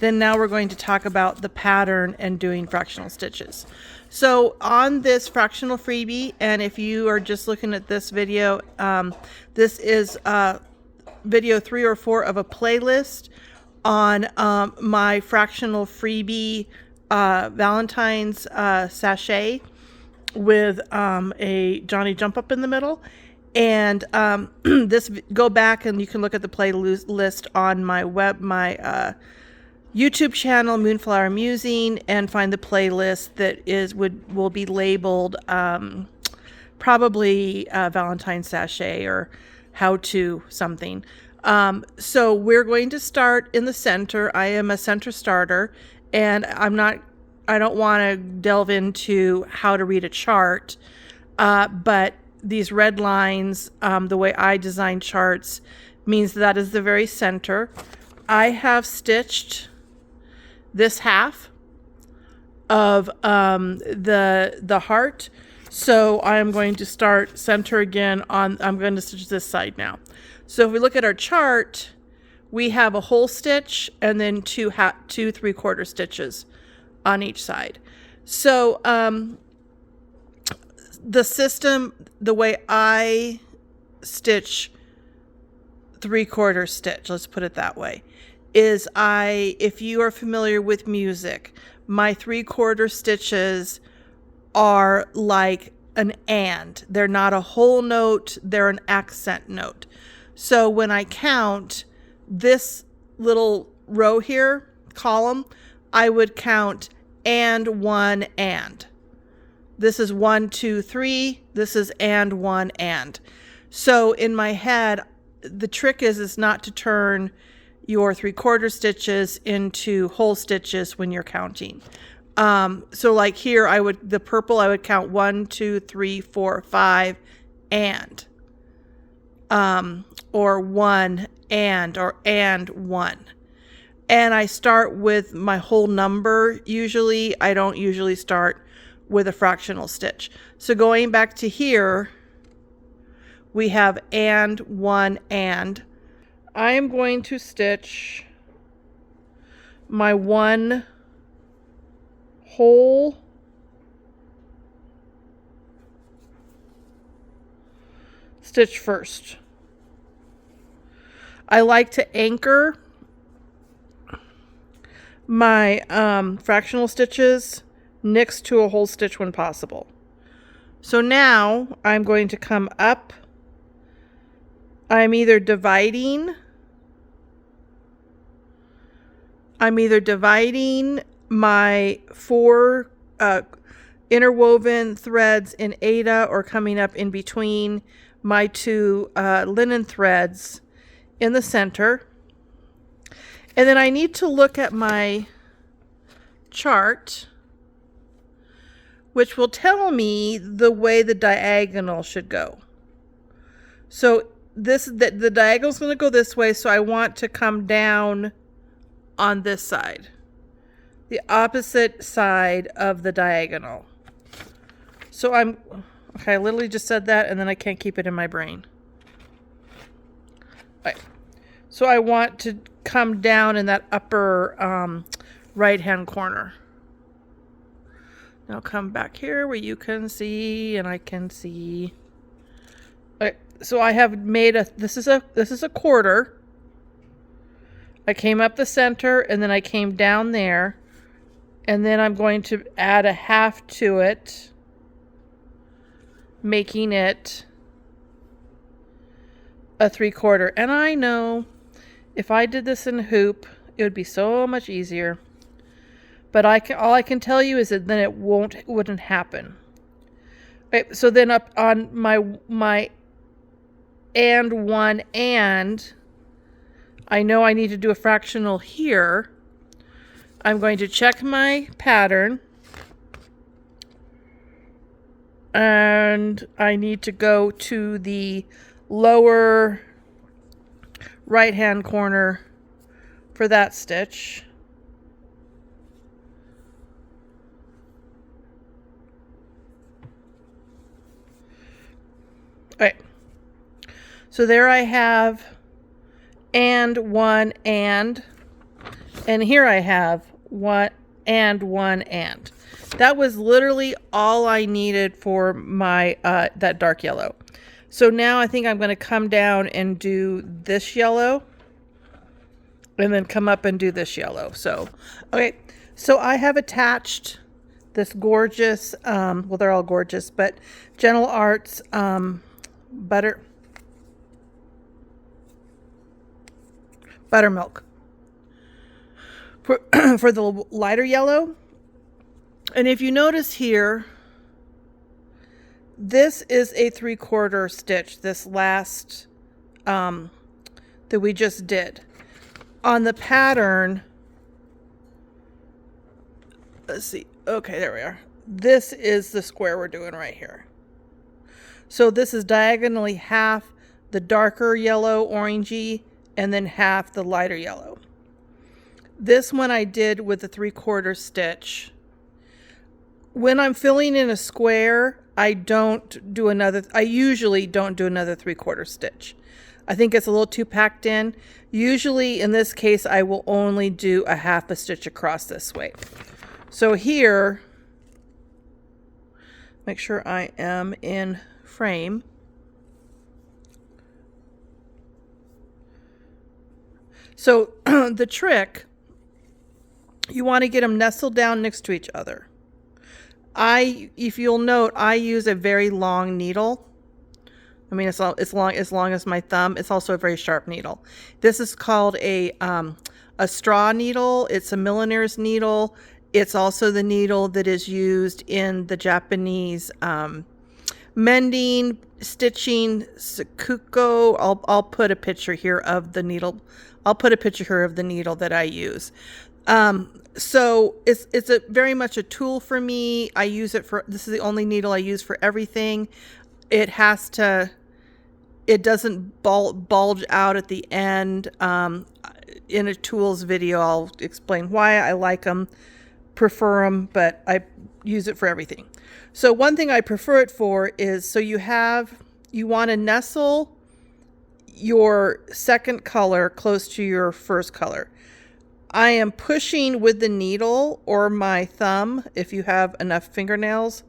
then now we're going to talk about the pattern and doing fractional stitches. So on this fractional freebie, and if you are just looking at this video, this is video 3 or 4 of a playlist on my fractional freebie Valentine's sachet with a Johnny Jump Up in the middle. And go back and you can look at the playlist on my YouTube channel, Moonflower Musing, and find the playlist that will be labeled probably Valentine Sachet or how to something. So we're going to start in the center. I am a center starter, and I don't want to delve into how to read a chart, but these red lines, the way I design charts, means that is the very center. I have stitched this half of the heart, so I'm going to start center again I'm going to stitch this side now. So if we look at our chart, we have a whole stitch and then two 3/4 stitches on each side. So the system, the way I stitch 3/4 stitch, let's put it that way, is if you are familiar with music, my 3/4 stitches are like an and. They're not a whole note, they're an accent note. So when I count this little row here, column, I would count and 1 and. This is 1, 2, 3. This is and 1 and. So in my head, the trick is not to turn your 3/4 stitches into whole stitches when you're counting. So like here, the purple, I would count 1, 2, 3, 4, 5, and. Or 1 and, or and 1. And I start with my whole number usually. I don't usually start with a fractional stitch. So going back to here, we have and 1 and. I am going to stitch my 1 whole stitch first. I like to anchor my fractional stitches next to a whole stitch when possible. So now I'm going to come up. I'm either dividing my 4 interwoven threads in Ada, or coming up in between my 2 linen threads in the center. And then I need to look at my chart, which will tell me the way the diagonal should go. So the diagonal is going to go this way, so I want to come down on this side, the opposite side of the diagonal. So okay, I literally just said that and then I can't keep it in my brain. All right. So I want to come down in that upper right hand corner. Now come back here where you can see and I can see. All right. So I have made this is a quarter. I came up the center and then I came down there, and then I'm going to add a half to it, making it a 3/4. And I know if I did this in hoop, it would be so much easier. But all I can tell you is that then it wouldn't happen. Right, so then up on my and 1 and, I know I need to do a fractional here. I'm going to check my pattern, and I need to go to the lower right hand corner for that stitch. All right. So there I have and 1 and And here I have one and one and. That was literally all I needed for my that dark yellow. So now I think I'm going to come down and do this yellow and then come up and do this yellow. So, okay. So I have attached this gorgeous, well, they're all gorgeous, but Gentle Arts buttermilk for, for the lighter yellow. And if you notice here, this is a 3/4 stitch, this last that we just did. On the pattern, let's see, okay, there we are. This is the square we're doing right here. So this is diagonally half the darker yellow, orangey, and then half the lighter yellow. This one I did with the 3/4 stitch. When I'm filling in a square, I usually don't do another 3/4 stitch. I think it's a little too packed in. Usually in this case, I will only do a half a stitch across this way. So here, make sure I am in frame. So the trick, you want to get them nestled down next to each other. If you'll note, I use a very long needle. I mean, it's long as my thumb. It's also a very sharp needle. This is called a straw needle. It's a milliner's needle. It's also the needle that is used in the Japanese mending, stitching, sakuko. I'll put a picture here of the needle. I'll put a picture here of the needle that I use. So it's very much a tool for me. I use it for, this is the only needle I use for everything. It doesn't bulge out at the end. In a tools video, I'll explain why I like them, prefer them, but I use it for everything. So one thing I prefer it for is, so you want to nestle your second color close to your first color. I am pushing with the needle or my thumb, if you have enough fingernails,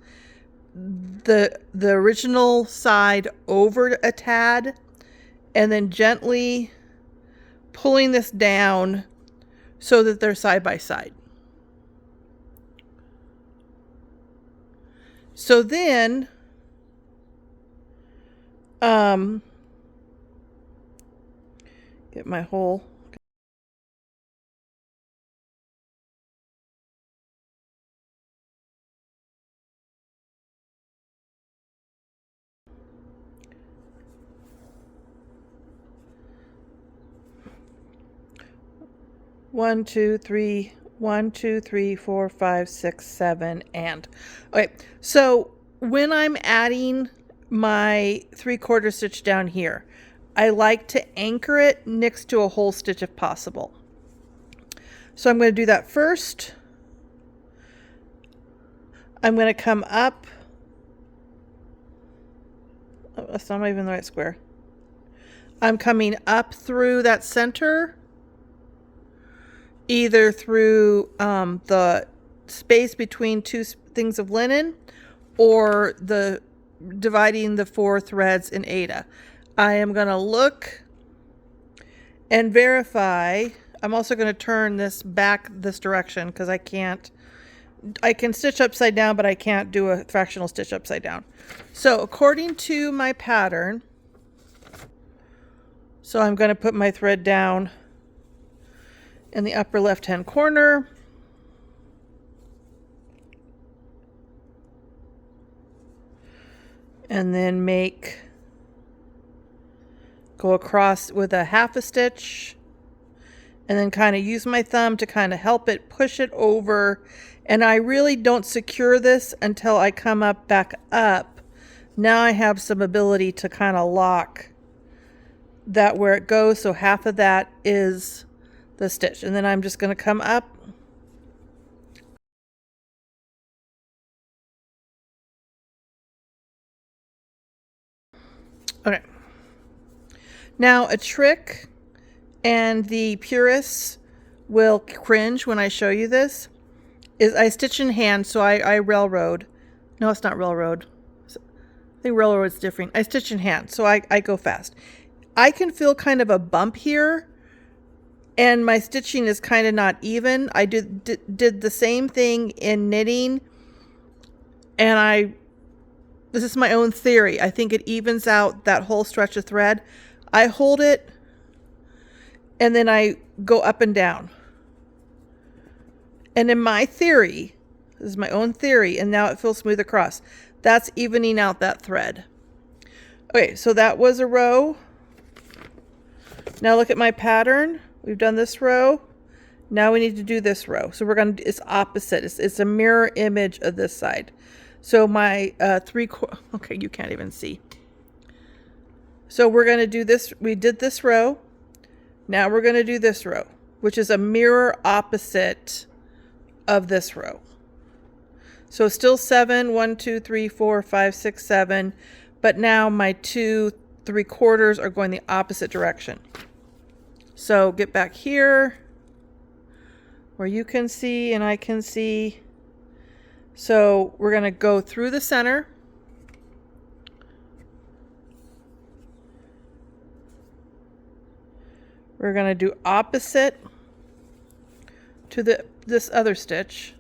the original side over a tad, and then gently pulling this down so that they're side by side. So then, get my whole, one, two, three, 4, 5, 6, 7, and okay. So when I'm adding my 3/4 stitch down here, I like to anchor it next to a whole stitch if possible. So I'm going to do that first. I'm going to come up. Oh, that's not even the right square. I'm coming up through that center, either through the space between two things of linen or the dividing the 4 threads in Ada. I am going to look and verify. I'm also going to turn this back this direction because I can stitch upside down, but I can't do a fractional stitch upside down. So according to my pattern, so I'm going to put my thread down in the upper left hand corner. And then go across with a half a stitch, and then kind of use my thumb to kind of help it push it over. And I really don't secure this until I come back up. Now I have some ability to kind of lock that where it goes. So half of that is the stitch, and then I'm just going to come up. Okay. Now a trick, and the purists will cringe when I show you this is I stitch in hand, so I railroad. No, it's not railroad. I think railroad's different. I stitch in hand, so I go fast. I can feel kind of a bump here, and my stitching is kind of not even. I did the same thing in knitting, and this is my own theory. I think it evens out that whole stretch of thread. I hold it, and then I go up and down. And in my theory, this is my own theory, and now it feels smooth across. That's evening out that thread. Okay, so that was a row. Now look at my pattern. We've done this row. Now we need to do this row. So we're going to, it's opposite. It's a mirror image of this side. So my okay, you can't even see. So we're going to do this. We did this row. Now we're going to do this row, which is a mirror opposite of this row. So still 7, 1, 2, 3, 4, 5, 6, 7, but now my 2 3/4 are going the opposite direction. So get back here where you can see and I can see. So we're going to go through the center. We're going to do opposite to this other stitch.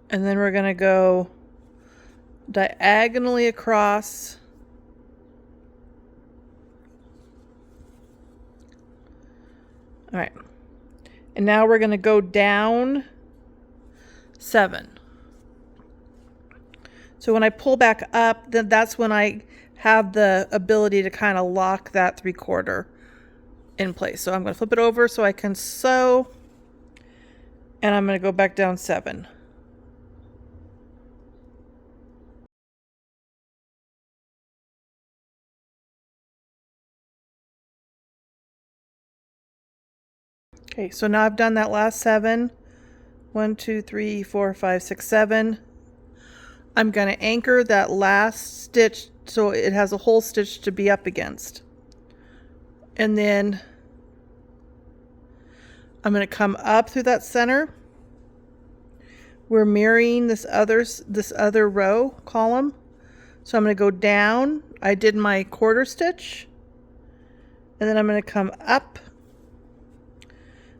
And then we're going to go diagonally across. All right. And now we're going to go down 7. So when I pull back up, then that's when I have the ability to kind of lock that 3/4 in place. So I'm going to flip it over so I can sew, and I'm going to go back down 7. Okay, so now I've done that last 7. 1, 2, 3, 4, 5, 6, 7. I'm going to anchor that last stitch so it has a whole stitch to be up against. And then I'm going to come up through that center. We're mirroring this other row column. So I'm going to go down. I did my 1/4 stitch. And then I'm going to come up,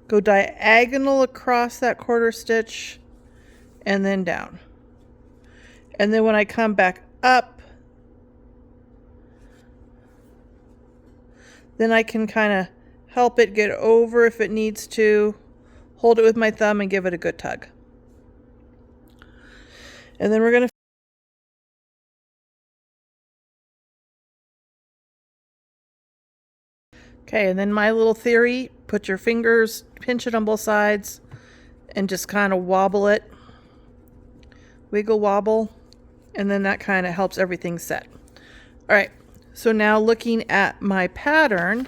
go diagonal across that 1/4 stitch, and then down. And then when I come back up, then I can kind of help it get over if it needs to. Hold it with my thumb and give it a good tug. And then we're going to okay, and then my little theory, put your fingers, pinch it on both sides, and just kind of wobble it. Wiggle wobble, and then that kind of helps everything set. All right, so now looking at my pattern,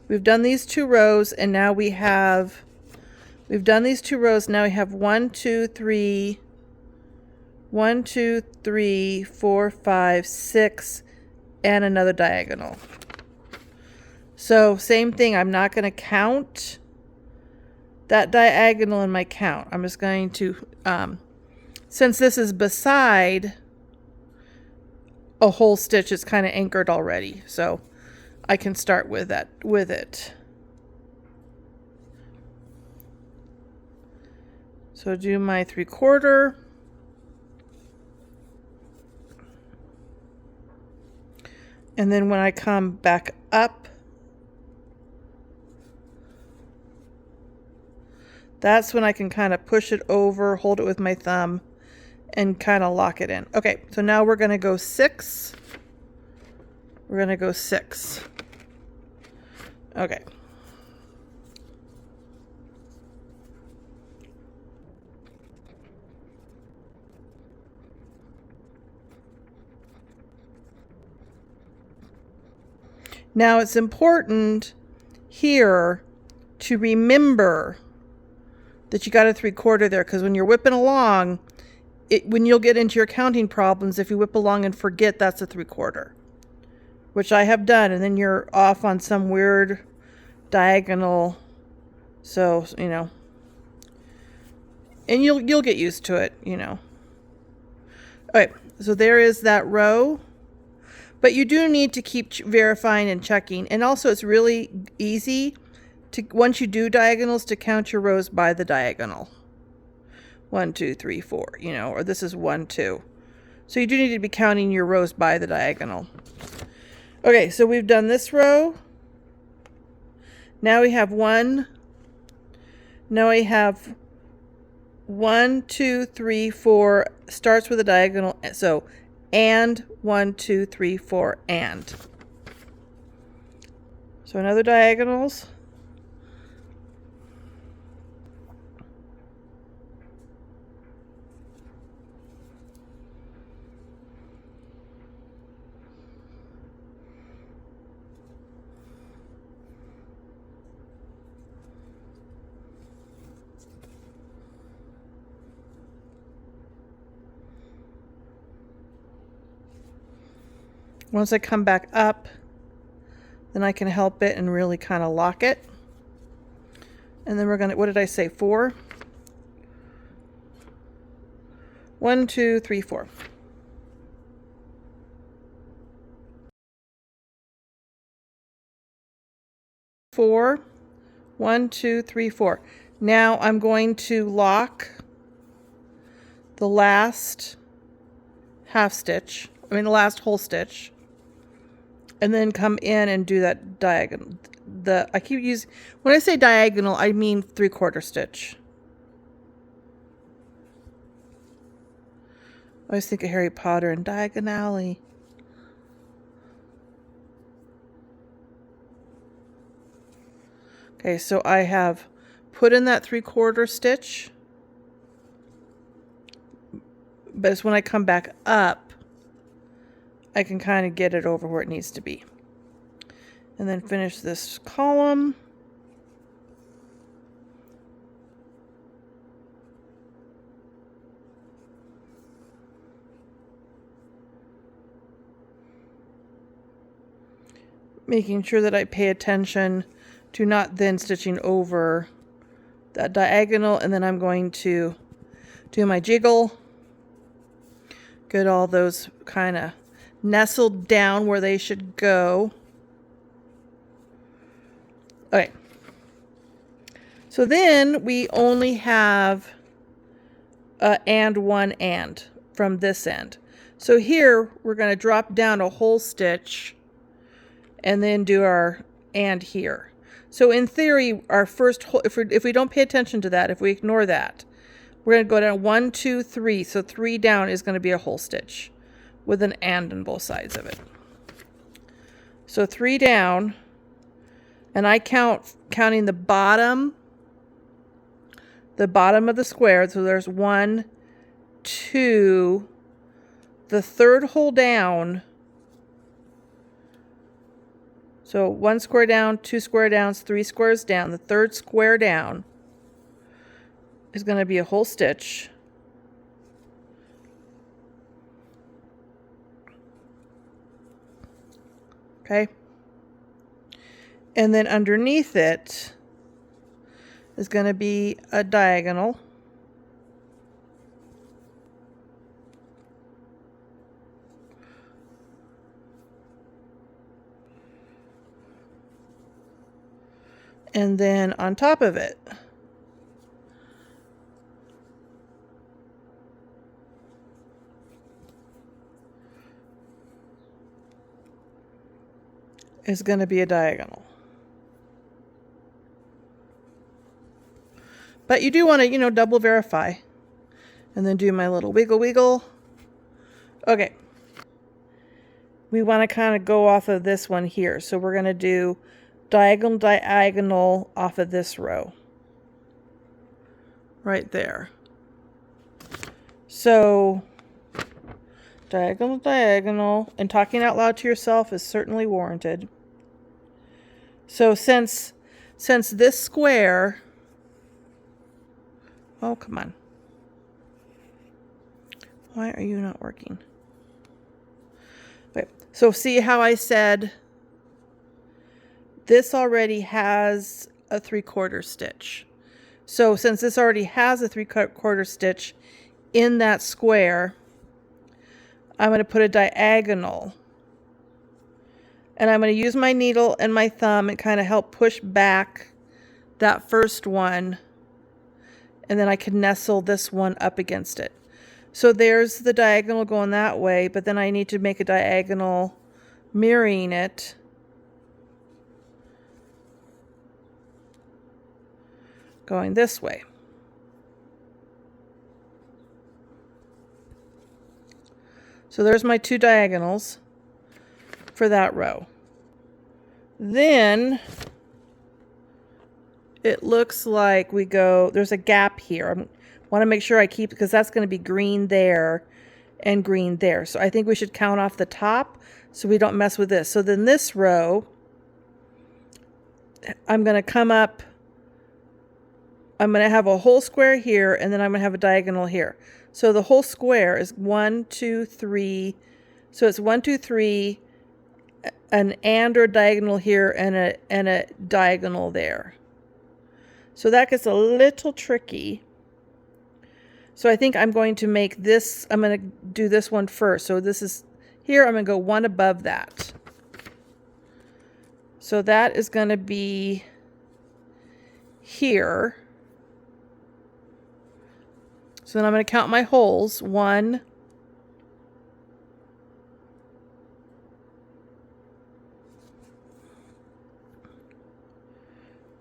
we've done these 2 rows, and now we've done these 2 rows, now we have 1, 2, 3, 1, 2, 3, 4, 5, 6, and another diagonal. So same thing, I'm not going to count that diagonal in my count. I'm just going to, since this is beside a whole stitch, it's kind of anchored already. So I can start with it. So do my 3/4. And then when I come back up, that's when I can kind of push it over, hold it with my thumb, and kind of lock it in. Okay, so now we're going to go 6. We're going to go 6. Okay. Now it's important here to remember that you got a 3/4 there, because when you're whipping along, when you'll get into your counting problems, if you whip along and forget that's a 3/4, which I have done, and then you're off on some weird diagonal. So, you know, and you'll get used to it, you know. All right, so there is that row. But you do need to keep verifying and checking. And also it's really easy to, once you do diagonals, to count your rows by the diagonal. 1, 2, 3, 4, you know, or this is 1, 2. So you do need to be counting your rows by the diagonal. Okay, so we've done this row. Now we have one. Now we have 1, 2, 3, 4, starts with a diagonal. So, and 1, 2, 3, 4, and. So another diagonals. Once I come back up, then I can help it and really kind of lock it. And then we're going to, what did I say, 4? 1, 2, 3, 4. 4. 1, 2, 3, 4. Now I'm going to lock the last half stitch, I mean the last whole stitch, and then come in and do that diagonal. I keep using, when I say diagonal, I mean 3/4 stitch. I always think of Harry Potter and diagonally. Okay, so I have put in that 3/4 stitch, but it's when I come back up, I can kind of get it over where it needs to be. And then finish this column. Making sure that I pay attention to not then stitching over that diagonal, and then I'm going to do my jiggle. Get all those kind of nestled down where they should go. Okay. So then we only have and one and from this end. So here we're going to drop down a whole stitch and then do our and here. So in theory, our first whole, if we don't pay attention to that, if we ignore that, we're going to go down 1, 2, 3. So 3 down is going to be a whole stitch with an and on both sides of it. So 3 down, and I counting the bottom of the square. So there's 1, 2, the third hole down. So 1 square down, 2 square downs, 3 squares down. The third square down is going to be a whole stitch. Okay. And then underneath it is going to be a diagonal. And then on top of it is going to be a diagonal. But you do want to, double verify. And then do my little wiggle wiggle. Okay. We want to kind of go off of this one here. So we're going to do diagonal off of this row. Right there. So diagonal, and talking out loud to yourself is certainly warranted. So since this square, oh, come on. Why are you not working? Wait, so see how I said this already has a 3/4 stitch. So since this already has a 3/4 stitch in that square, I'm going to put a diagonal. And I'm going to use my needle and my thumb and kind of help push back that first one. And then I can nestle this one up against it. So there's the diagonal going that way, but then I need to make a diagonal mirroring it. Going this way. So there's my 2 diagonals for that row. Then it looks like we go, there's a gap here. I want to make sure I keep, because that's going to be green there and green there. So I think we should count off the top so we don't mess with this. So then this row, I'm going to come up, I'm going to have a whole square here, and then I'm going to have a diagonal here. So the whole square is 1, 2, 3. So it's 1, 2, 3, an and or diagonal here, and a diagonal there. So that gets a little tricky. So I think I'm going to make this, I'm going to do this one first. So this is here, I'm going to go one above that. So that is going to be here. So then I'm going to count my holes. 1,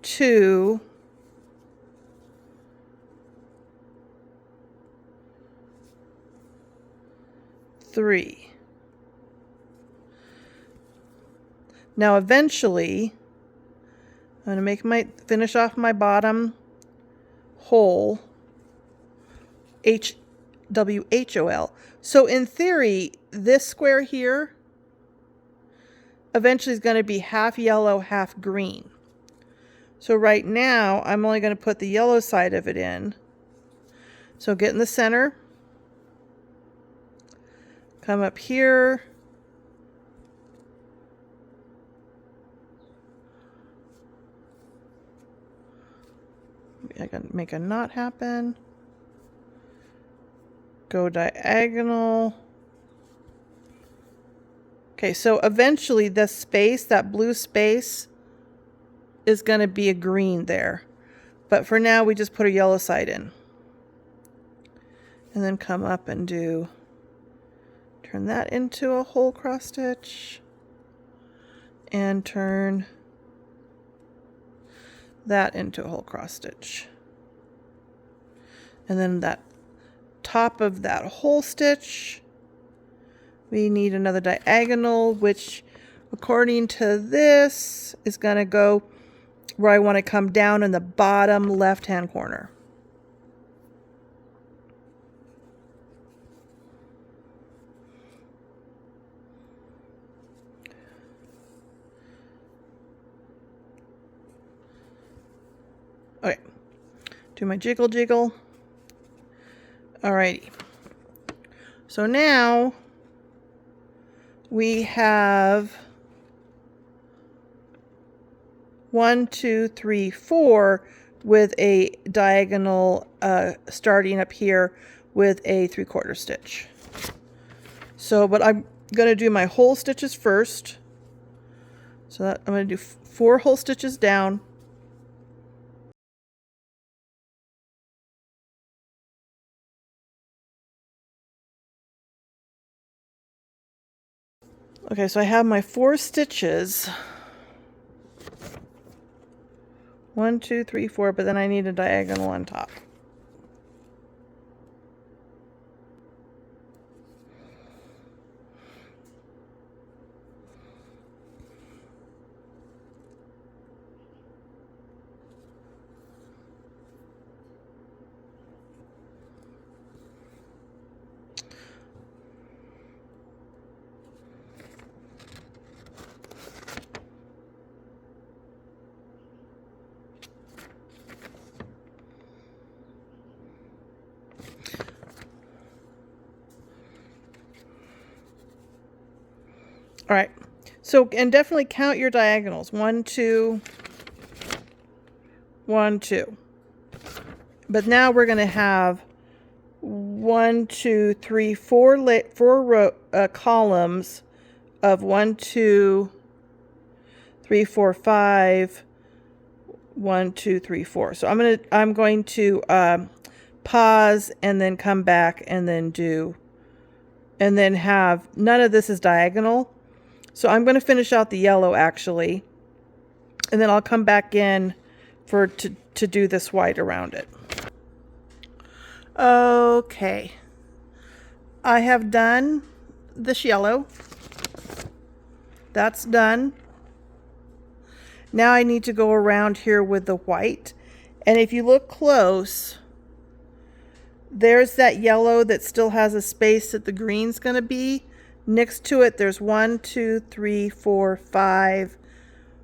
2, 3. Now eventually, I'm going to finish off my bottom hole, HWHOL. So in theory, this square here eventually is going to be half yellow, half green. So right now, I'm only going to put the yellow side of it in. So get in the center, come up here, I can make a knot happen, go diagonal. Okay, so eventually this space, that blue space, is going to be a green there. But for now, we just put a yellow side in. And then come up and turn that into a whole cross stitch. And turn that into a whole cross stitch. And then that top of that whole stitch, we need another diagonal, which according to this is going to go where I want to come down in the bottom left-hand corner. Okay, do my jiggle jiggle. Alrighty. So now we have 1, 2, 3, 4 with a diagonal starting up here with a 3/4 stitch. So, but I'm going to do my whole stitches first. So that I'm going to do 4 whole stitches down. Okay, so I have my 4 stitches. 1, 2, 3, 4, but then I need a diagonal on top. All right, So, and definitely count your diagonals. 1, 2, 1, 2. But now we're going to have 1, 2, 3, 4 columns of 1, 2, 3, 4, 5, 1, 2, 3, 4. So I'm going to pause and then come back and then have, none of this is diagonal. So I'm going to finish out the yellow actually, and then I'll come back in to do this white around it. Okay, I have done this yellow. That's done. Now I need to go around here with the white. And if you look close, there's that yellow that still has a space that the green's going to be. Next to it, there's 1, 2, 3, 4, 5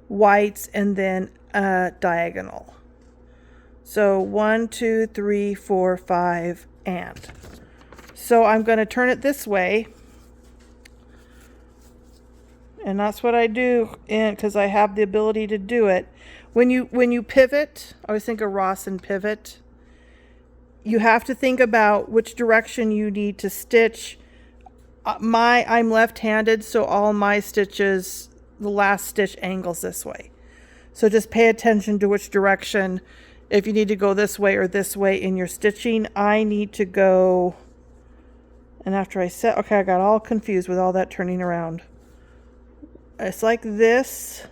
whites and then a diagonal. So 1, 2, 3, 4, 5, and. So I'm going to turn it this way. And that's what I do, because I have the ability to do it. When you pivot, I always think of Ross and pivot. You have to think about which direction you need to stitch. I'm left-handed, so all my stitches, the last stitch angles this way. So just pay attention to which direction. If you need to go this way or this way in your stitching, I need to go. And after I set, okay, I got all confused with all that turning around. It's like this.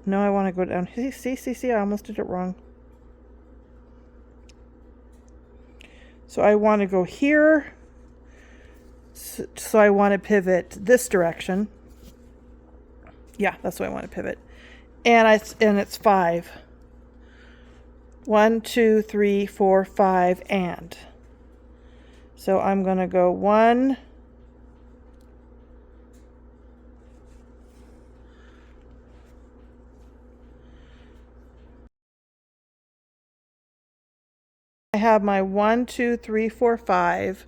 No, I want to go down. See, I almost did it wrong. So I want to go here. So I want to pivot this direction. Yeah, that's what I want to pivot. And it's 5. 1, 2, 3, 4, 5, and. So I'm going to go 1. I have my 1, 2, 3, 4, 5.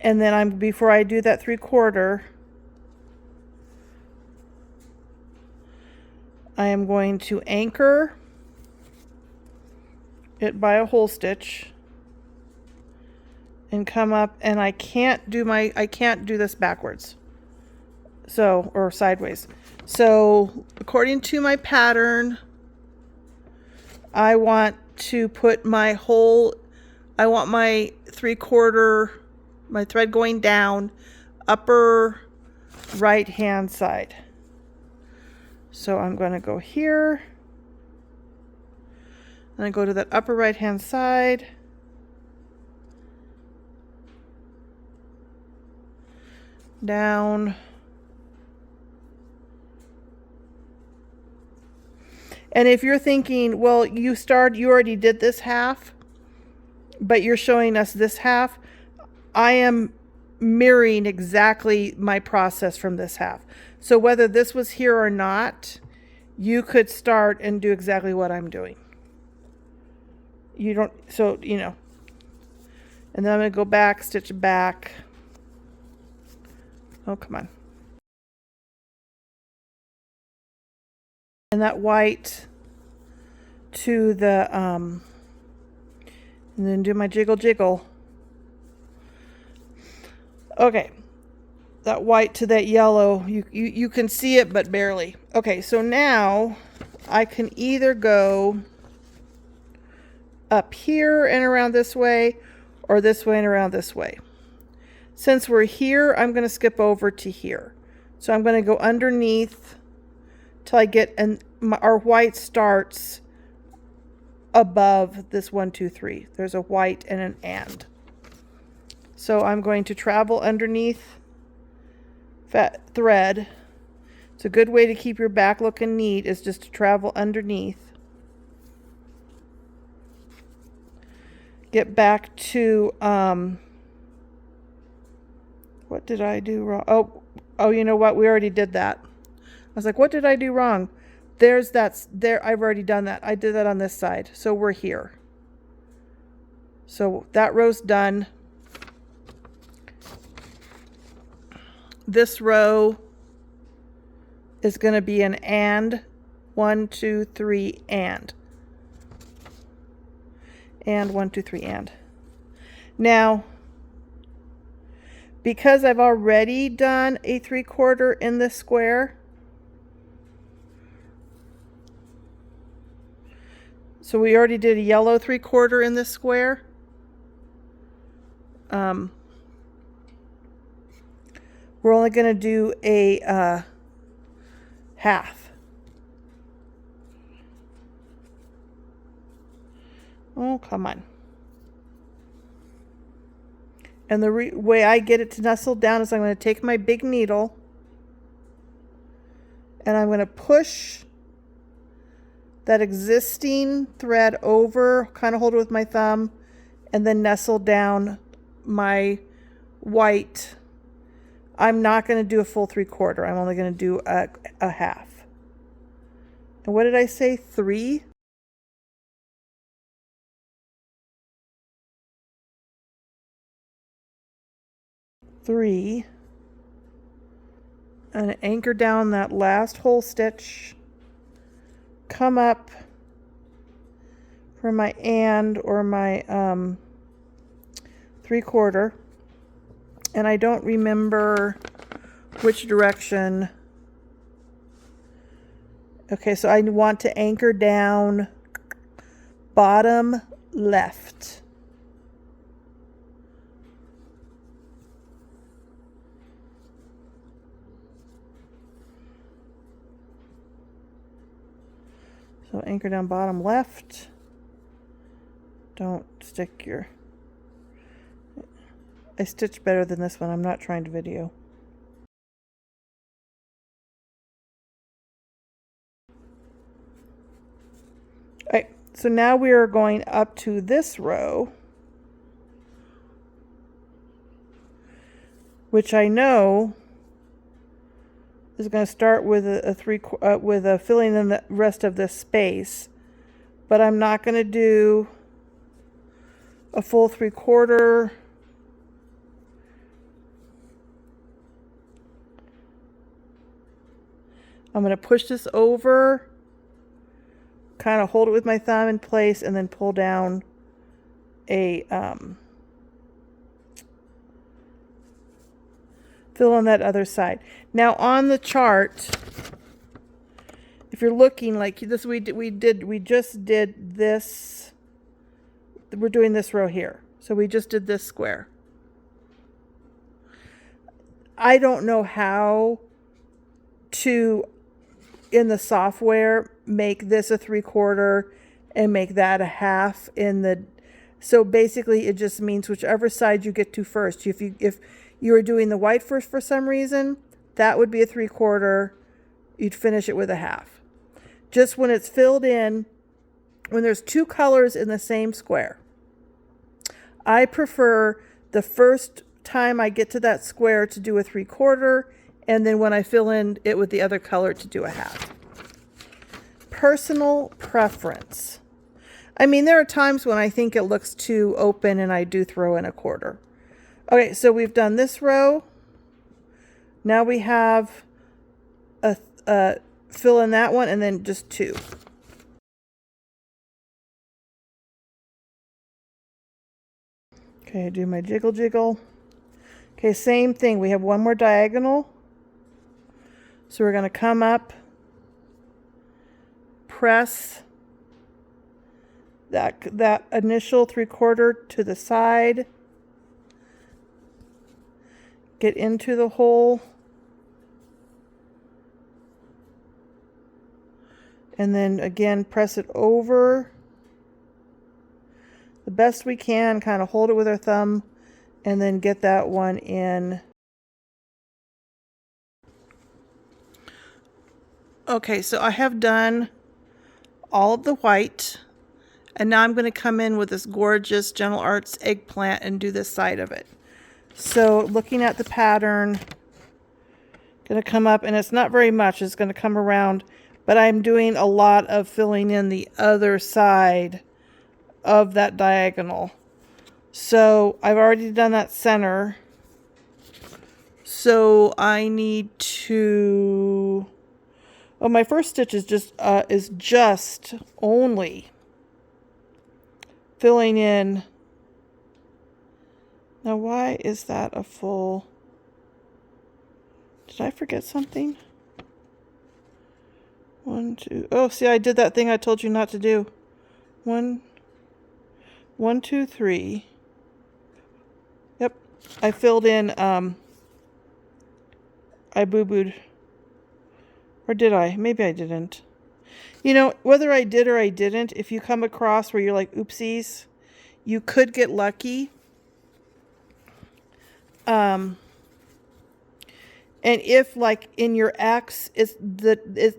And then before I do that 3/4, I am going to anchor it by a hole stitch and come up, and I can't do this backwards. So, or sideways. So, according to my pattern, I want to put my I want my 3/4, my thread going down, upper right hand side. So I'm going to go here, and I go to that upper right hand side, down, and if you're thinking, well, you already did this half, but you're showing us this half, I am mirroring exactly my process from this half. So whether this was here or not, you could start and do exactly what I'm doing. You don't, so, you know. And then I'm going to go back, stitch back. Oh, come on. And that white to the, and then do my jiggle jiggle. Okay, that white to that yellow, you can see it, but barely. Okay, so now I can either go up here and around this way, or this way and around this way. Since we're here, I'm going to skip over to here. So I'm going to go underneath till I get, and our white starts above this 1, 2, 3. There's a white and an and. So I'm going to travel underneath that thread. It's a good way to keep your back looking neat, is just to travel underneath. Get back to, what did I do wrong? Oh, you know what? We already did that. I was like, what did I do wrong? There, I've already done that. I did that on this side. So we're here. So that row's done. this row is going to be an and. 1, 2, 3, and 1, 2, 3, and. Now, because I've already done a 3/4 in this square, so we already did a yellow 3/4 in this square. We're only going to do a half. Oh, come on. And the way I get it to nestle down is I'm going to take my big needle and I'm going to push that existing thread over, kind of hold it with my thumb, and then nestle down my white. I'm not going to do a full 3/4. I'm only going to do a half. And what did I say? 3? And anchor down that last hole stitch, come up for my and or my 3/4, and I don't remember which direction. Okay, so I want to anchor down bottom left. So anchor down bottom left. Don't stick your... I stitched better than this one. I'm not trying to video. Alright, so now we are going up to this row, which I know is going to start with a filling in the rest of this space, but I'm not going to do a full 3/4. I'm going to push this over, kind of hold it with my thumb in place, and then pull down a fill on that other side. Now on the chart, if you're looking like this, we just did this. We're doing this row here, so we just did this square. I don't know how to, in the software, make this a 3/4 and make that a half in the. So basically, it just means whichever side you get to first. If you were doing the white first for some reason, that would be a 3/4. You'd finish it with a half. Just when it's filled in, when there's two colors in the same square, I prefer the first time I get to that square to do a 3/4, and then when I fill in it with the other color to do a half. Personal preference. I mean, there are times when I think it looks too open and I do throw in a 1/4. Okay, so we've done this row. Now we have a fill in that one and then just 2. Okay, do my jiggle jiggle. Okay, same thing. We have one more diagonal. So we're going to come up, press that initial 3/4 to the side, get into the hole, and then again press it over the best we can, kind of hold it with our thumb, and then get that one in. Okay, so I have done all of the white, and now I'm going to come in with this gorgeous Gentle Arts eggplant and do this side of it. So looking at the pattern, going to come up, and it's not very much, it's going to come around, but I'm doing a lot of filling in the other side of that diagonal. So I've already done that center. So I need to, oh, my first stitch is just only filling in. Now why is that a full, did I forget something? 1, 2, oh, see, I did that thing I told you not to do. 1, 2, 3. Yep, I filled in, I boo-booed. Or did I? Maybe I didn't. You know, whether I did or I didn't, if you come across where you're like, oopsies, you could get lucky. And if, like, in your X,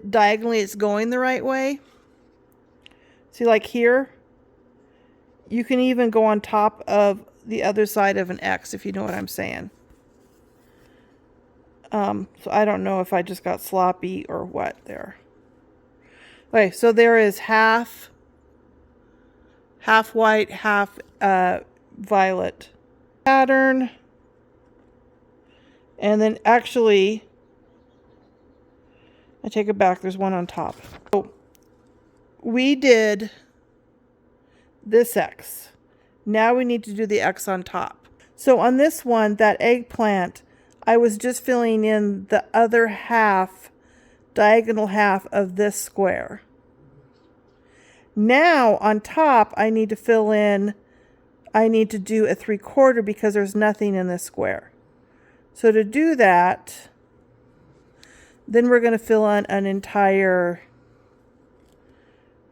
diagonally it's going the right way. See, like here, you can even go on top of the other side of an X, if you know what I'm saying. So I don't know if I just got sloppy or what there. Okay, so there is half white, half violet pattern. And then actually, I take it back, there's one on top. So we did this X. Now we need to do the X on top. So on this one, that eggplant, I was just filling in the other half, diagonal half of this square. Now on top, I need to fill in, I need to do a 3/4 because there's nothing in this square. So to do that, then we're going to fill in an entire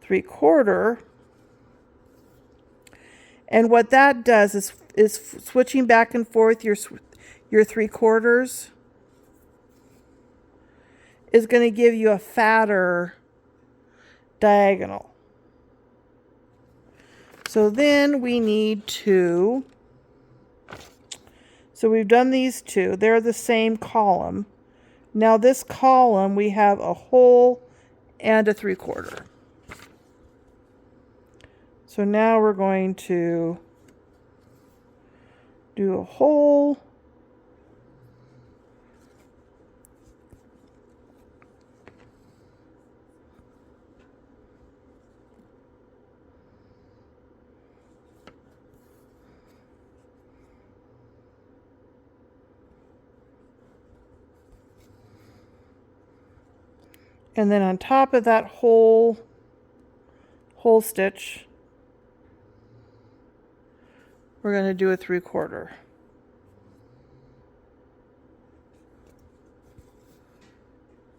3/4. And what that does is switching back and forth your 3/4 is going to give you a fatter diagonal. So then we need to, so we've done these two. They're the same column. Now this column, we have a whole and a 3/4. So now we're going to do a whole, and then on top of that whole stitch, we're going to do a 3/4.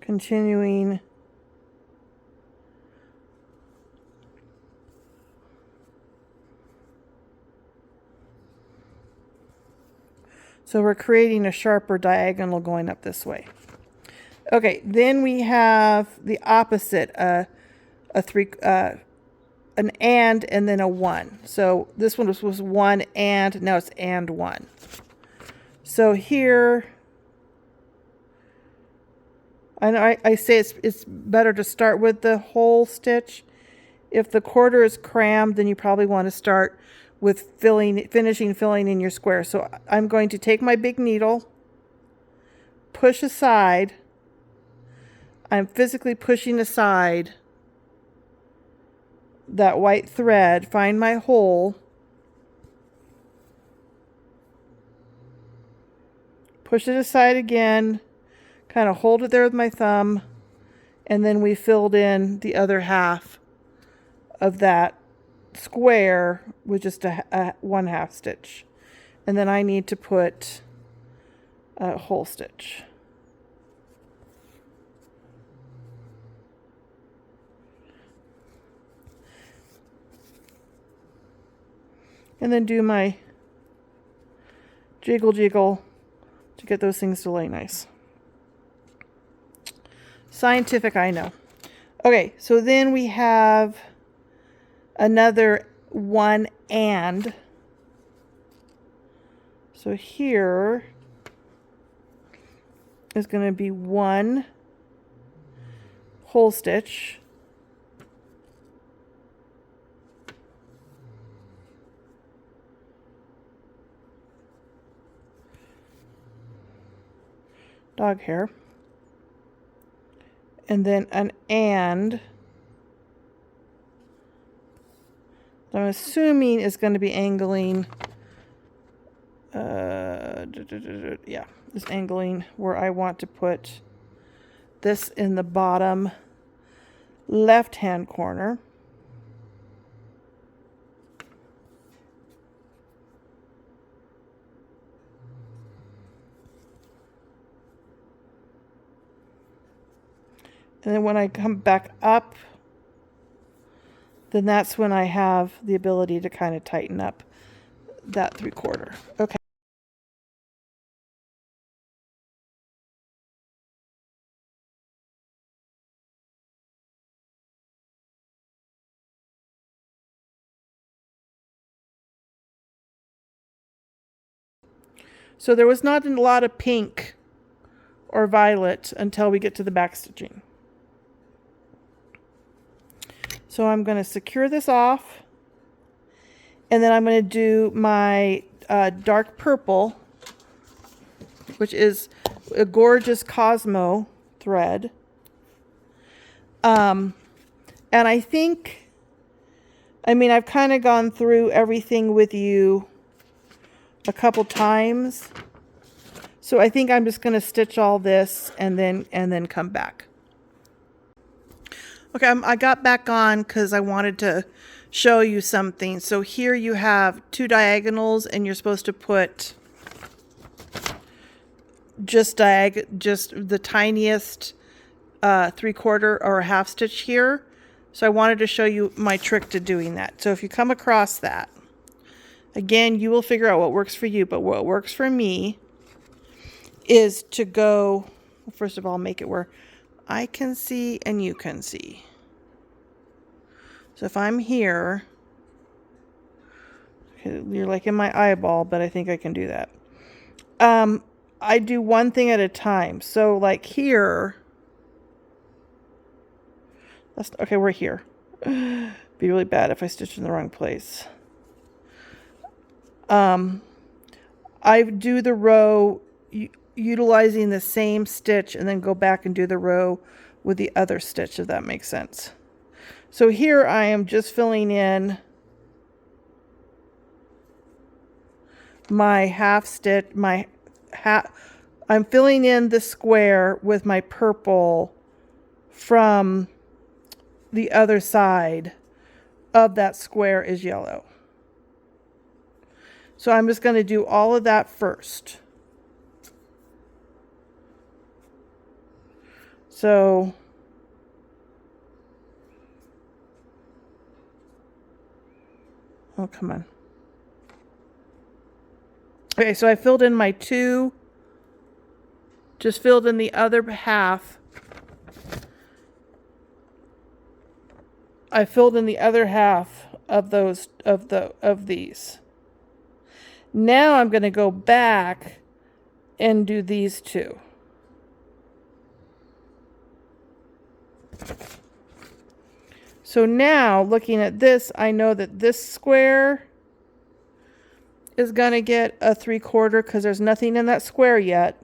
Continuing so we're creating a sharper diagonal going up this way. Okay, then we have the opposite, an and then a 1. So this one was 1 and, now it's and 1. So here, I say it's better to start with the whole stitch. If the 1/4 is crammed, then you probably want to start with finishing filling in your square. So I'm going to take my big needle, push aside. I'm physically pushing aside that white thread, find my hole, push it aside again, kind of hold it there with my thumb, and then we filled in the other half of that square with just a 1/2 stitch. And then I need to put a whole stitch. And then do my jiggle to get those things to lay nice. Scientific, I know. Okay, so then we have another 1 and. So here is going to be 1 whole stitch. dog hair. And then an and. I'm assuming is going to be angling. Yeah, is angling where I want to put this in the bottom left-hand corner. And then when I come back up, then that's when I have the ability to kind of tighten up that 3/4. Okay. So there was not a lot of pink or violet until we get to the back stitching. So I'm going to secure this off, and then I'm going to do my dark purple, which is a gorgeous Cosmo thread. And I think, I've kind of gone through everything with you a couple times. So I think I'm just going to stitch all this and then come back. Okay, I got back on because I wanted to show you something. So here you have 2 diagonals, and you're supposed to put just the tiniest 3/4 or a half stitch here. So I wanted to show you my trick to doing that. So if you come across that, again, you will figure out what works for you, but what works for me is to go, first of all, make it where I can see and you can see. So if I'm here, you're like in my eyeball, but I think I can do that. I do one thing at a time. So like here, okay, we're here. Be really bad if I stitch in the wrong place. I do the row utilizing the same stitch and then go back and do the row with the other stitch, if that makes sense. So here I am just filling in my half stitch, I'm filling in the square with my purple from the other side of that square is yellow. So I'm just going to do all of that first. So oh, come on. Okay, so I filled in my 2, just filled in the other half. I filled in the other half of these. Now I'm going to go back and do these 2. So now, looking at this, I know that this square is going to get a 3/4 because there's nothing in that square yet.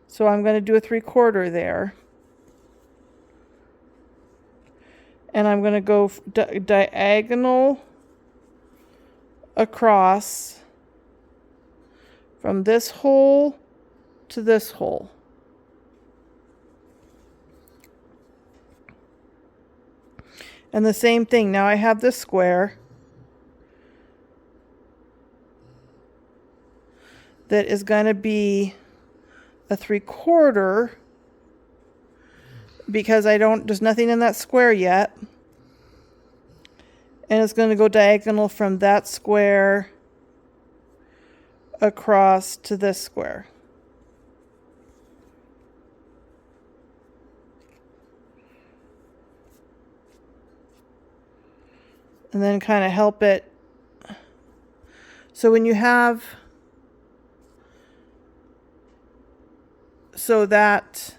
So I'm going to do a 3/4 there. And I'm going to go diagonal across from this hole to this hole. And the same thing, now I have this square that is going to be a 3/4 because there's nothing in that square yet. And it's going to go diagonal from that square across to this square. And then kind of help it. So when you have, so that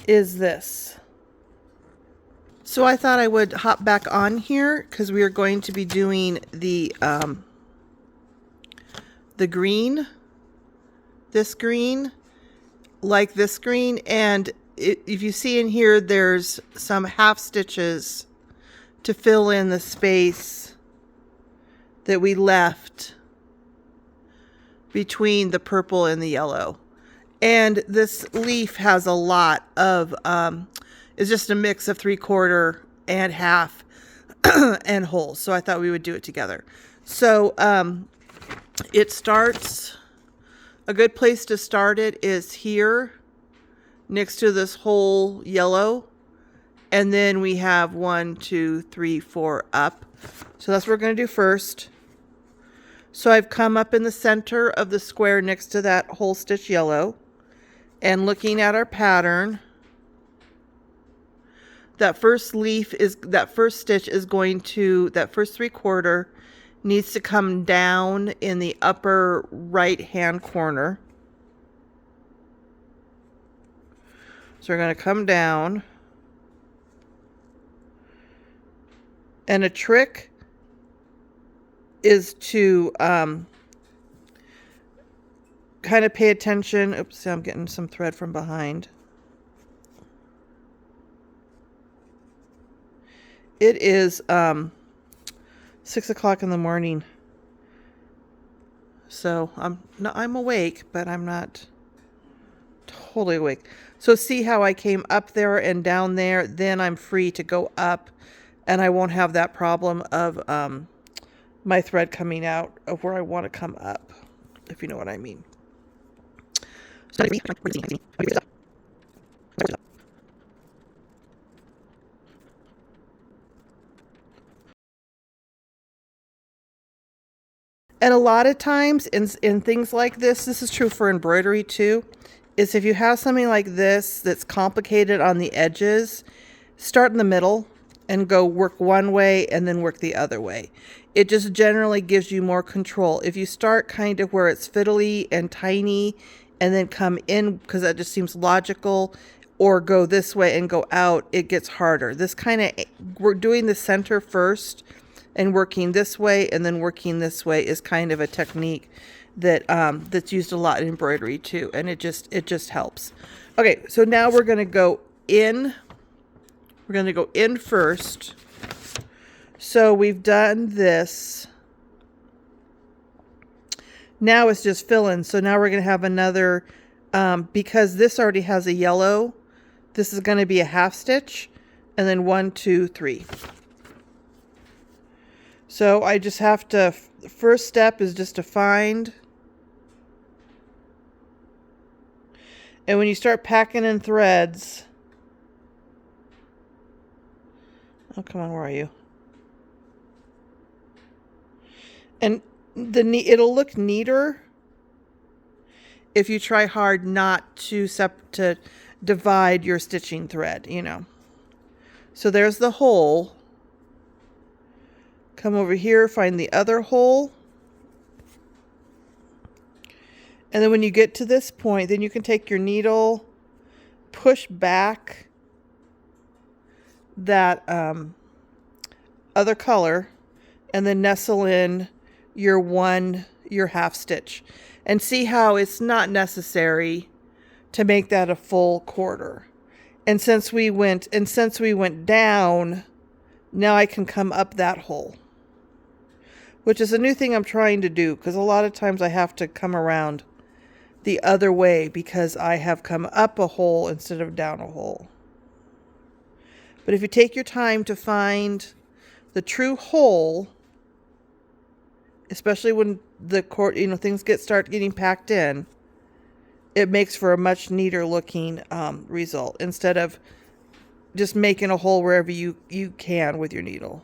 is this. So I thought I would hop back on here because we are going to be doing the green, this green, like this green, and if you see in here, there's some half stitches to fill in the space that we left between the purple and the yellow. And this leaf has a lot of, it's just a mix of 3/4 and half and whole. So I thought we would do it together. So it starts, a good place to start it is here next to this whole yellow. And then we have 1, 2, 3, 4 up. So that's what we're going to do first. So I've come up in the center of the square next to that whole stitch yellow, and looking at our pattern, that first leaf is, that first stitch is going to, that first 3/4 needs to come down in the upper right hand corner. So we're going to come down. And a trick is to kind of pay attention. Oops, I'm getting some thread from behind. It is 6 o'clock in the morning. So I'm awake, but I'm not totally awake. So see how I came up there and down there? Then I'm free to go up, and I won't have that problem of my thread coming out of where I want to come up, if you know what I mean. And a lot of times in things like this is true for embroidery too, is if you have something like this that's complicated on the edges, start in the middle and go work one way and then work the other way. It just generally gives you more control. If you start kind of where it's fiddly and tiny and then come in because that just seems logical, or go this way and go out, it gets harder. This kind of, we're doing the center first and working this way and then working this way is kind of a technique that that's used a lot in embroidery too, and it just helps. Okay, so now we're going to go in. We're going to go in first. So we've done this. Now it's just filling. So now we're going to have another, because this already has a yellow, this is going to be a half stitch, and then 1, 2, 3. So I just have to, the first step is just to find. And when you start packing in threads, oh, come on, where are you? And it'll look neater if you try hard not to divide your stitching thread, you know. So there's the hole. Come over here, find the other hole. And then when you get to this point, then you can take your needle, push back that other color, and then nestle in your half stitch. And see how it's not necessary to make that a full quarter. And since we went down, now I can come up that hole, which is a new thing I'm trying to do, because a lot of times I have to come around the other way because I have come up a hole instead of down a hole. But if you take your time to find the true hole, especially when things start getting packed in, it makes for a much neater looking result instead of just making a hole wherever you can with your needle.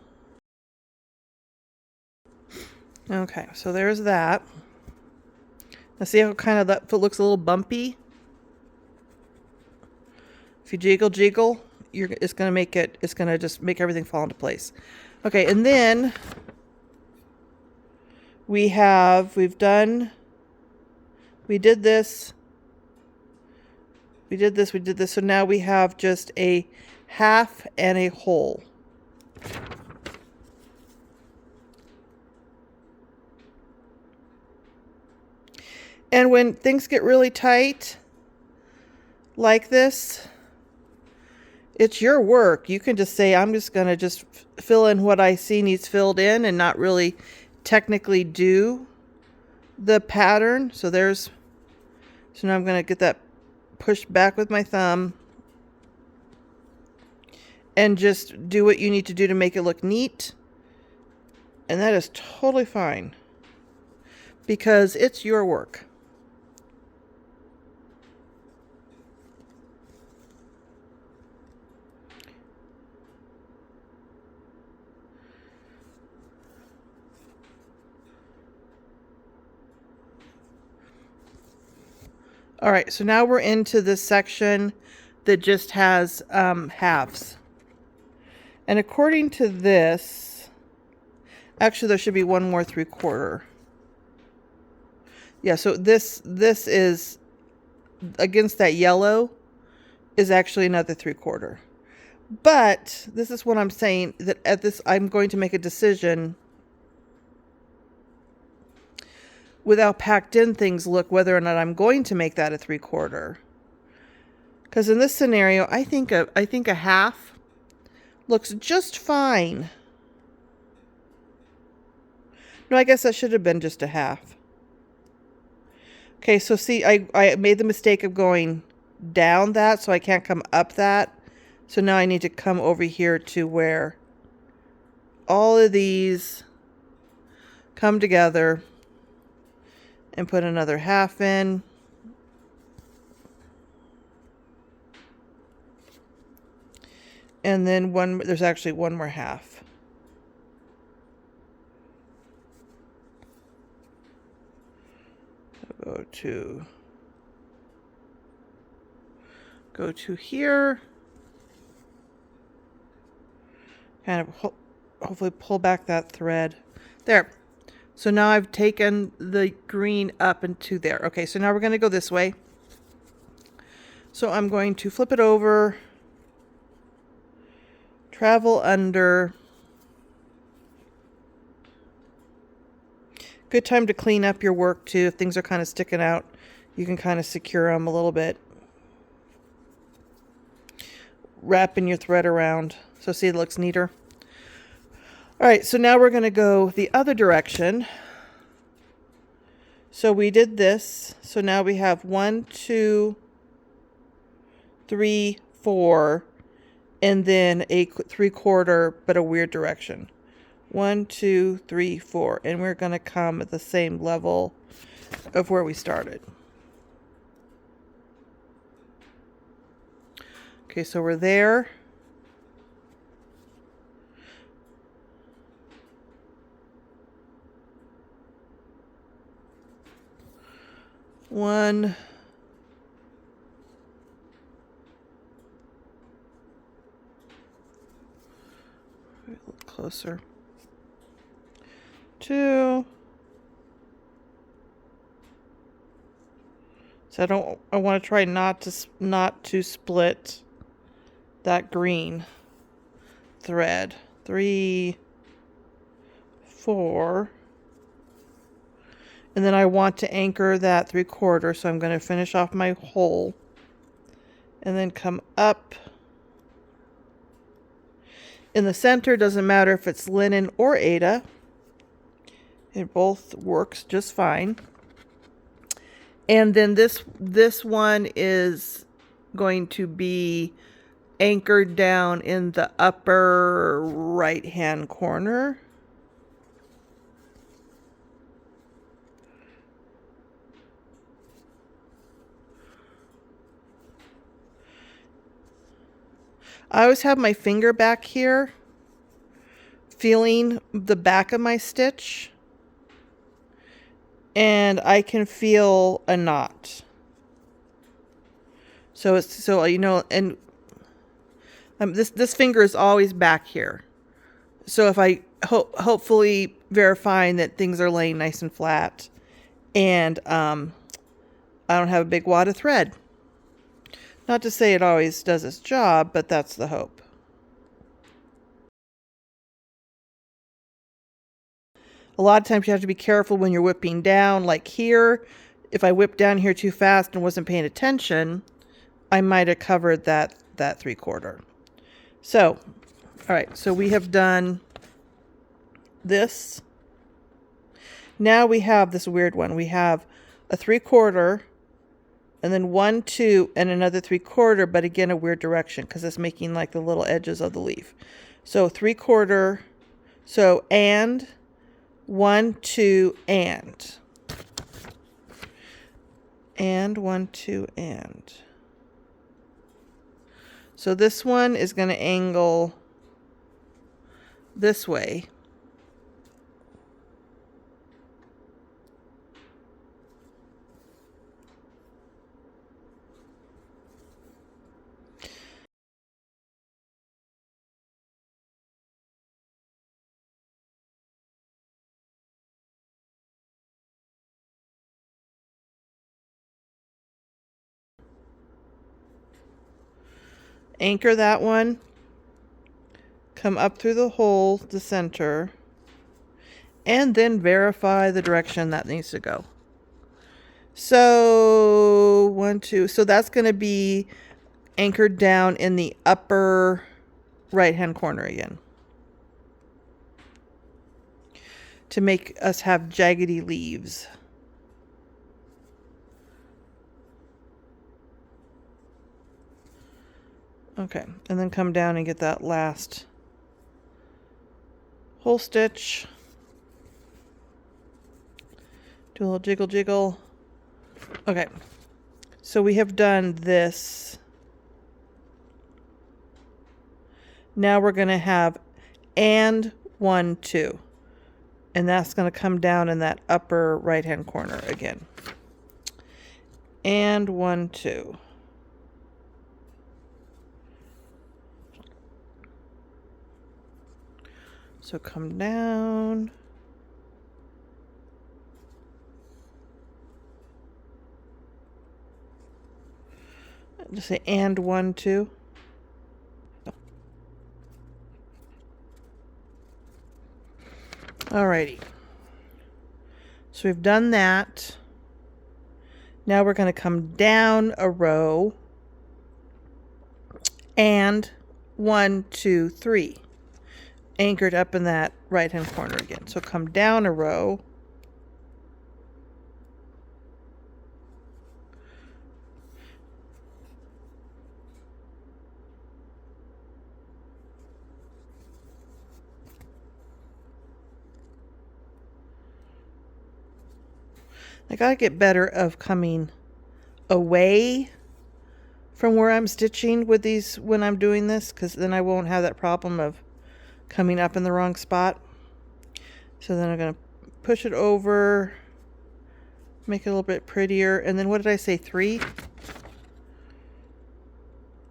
Okay, so there's that. Now see how kind of that foot looks a little bumpy? If you jiggle, it's going to just make everything fall into place. Okay, and then we did this. So now we have just a half and a whole. And when things get really tight, like this, it's your work. You can just say, I'm just going to just fill in what I see needs filled in and not really technically do the pattern. So now I'm going to get that pushed back with my thumb and just do what you need to do to make it look neat. And that is totally fine because it's your work. All right, so now we're into this section that just has halves. And according to this, actually there should be one more 3/4. Yeah, so this is, against that yellow, is actually another 3/4. But this is what I'm saying, that at this, I'm going to make a decision with how packed in things look, whether or not I'm going to make that a 3/4. Because in this scenario, I think a half looks just fine. No, I guess that should have been just a half. Okay, so see, I made the mistake of going down that, so I can't come up that. So now I need to come over here to where all of these come together and put another half in. And then there's actually one more half. Go to here. Kind of hopefully pull back that thread. There. So now I've taken the green up into there. Okay, so now we're going to go this way. So I'm going to flip it over, travel under. Good time to clean up your work too. If things are kind of sticking out, you can kind of secure them a little bit. Wrapping your thread around. So see, it looks neater. All right, so now we're going to go the other direction. So we did this. So now we have 1, 2, 3, 4, and then a 3/4, but a weird direction. 1, 2, 3, 4, and we're going to come at the same level of where we started. Okay, so we're there. One. A little closer. 2. So I want to try not to split that green thread. 3, 4. And then I want to anchor that 3/4, so I'm going to finish off my hole and then come up. In the center, doesn't matter if it's linen or Aida. It both works just fine. And then this one is going to be anchored down in the upper right-hand corner. I always have my finger back here, feeling the back of my stitch, and I can feel a knot. So you know, and this finger is always back here. So if I hopefully verifying that things are laying nice and flat, and I don't have a big wad of thread. Not to say it always does its job, but that's the hope. A lot of times you have to be careful when you're whipping down, like here. If I whip down here too fast and wasn't paying attention, I might have covered that 3/4. So, all right, so we have done this. Now we have this weird one. We have a 3/4 and then 1, 2, and another 3/4, but again, a weird direction because it's making like the little edges of the leaf. So 3/4, so and 1, 2, and 1, 2, and. So this one is going to angle this way. Anchor that one, come up through the hole, the center, and then verify the direction that needs to go. So 1, 2, so that's going to be anchored down in the upper right hand corner again to make us have jaggedy leaves. Okay, and then come down and get that last hole stitch. Do a little jiggle jiggle. Okay, so we have done this. Now we're going to have and 1, 2. And that's going to come down in that upper right hand corner again. And 1, 2. So come down. Just say and 1, 2. Alrighty. So we've done that. Now we're going to come down a row and 1, 2, 3. Anchored up in that right hand corner again. So come down a row. I gotta get better of coming away from where I'm stitching with these when I'm doing this, because then I won't have that problem of coming up in the wrong spot. So then I'm going to push it over, make it a little bit prettier, and then what did I say, 3?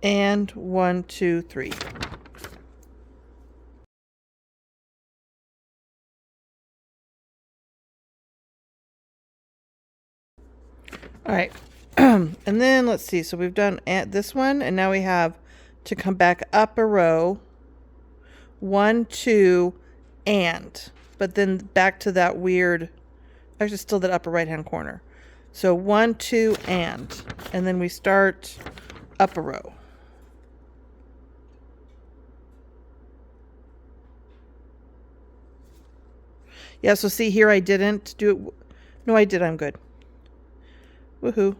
And 1, 2, 3. All right. And then let's see. So we've done this one, and now we have to come back up a row. 1, 2, and. But then back to that weird, actually still that upper right hand corner. So 1, 2, and. And then we start up a row. Yeah, so see here I didn't do it. No, I did. I'm good. Woohoo.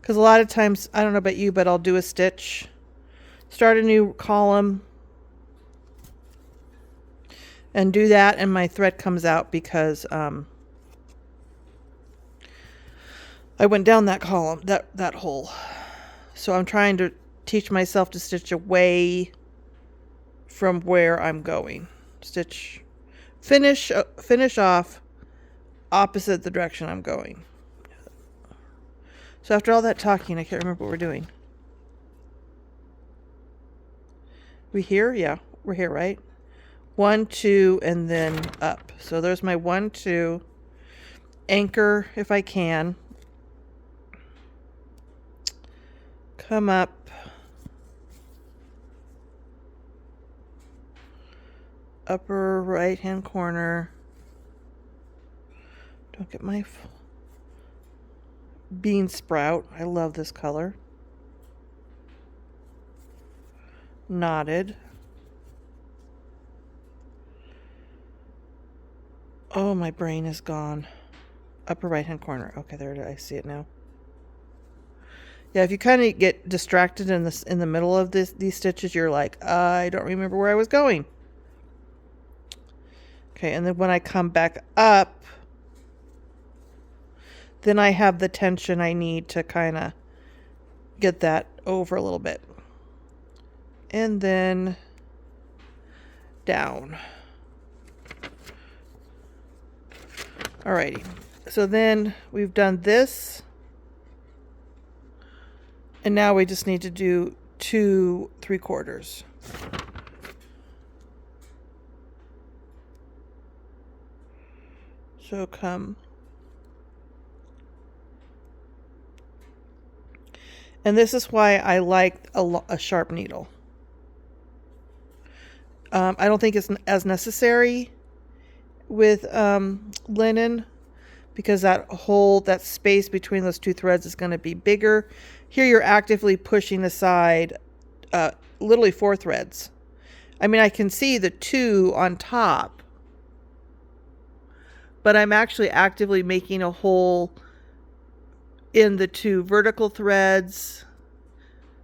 Because a lot of times, I don't know about you, but I'll do a stitch, start a new column, and do that, and my thread comes out because I went down that column, that hole. So I'm trying to teach myself to stitch away from where I'm going. Stitch, finish off opposite the direction I'm going. So after all that talking, I can't remember what we're doing. We here? Yeah, we're here, right? 1, 2, and then up. So there's my 1, 2. Anchor if I can. Come up. Upper right hand corner. Don't get my bean sprout. I love this color. knotted. Oh, my brain is gone. Upper right hand corner. Okay, there it is. I see it now. Yeah, if you kind of get distracted in the middle of these stitches, you're like, I don't remember where I was going. Okay, and then when I come back up, then I have the tension I need to kind of get that over a little bit. And then down. Alrighty, so then we've done this. And now we just need to do 2 3/4. So come. And this is why I like a sharp needle. I don't think it's as necessary with linen, because that space between those 2 threads is going to be bigger. Here you're actively pushing aside literally 4 threads. I mean, I can see the 2 on top, but I'm actually actively making a hole in the 2 vertical threads.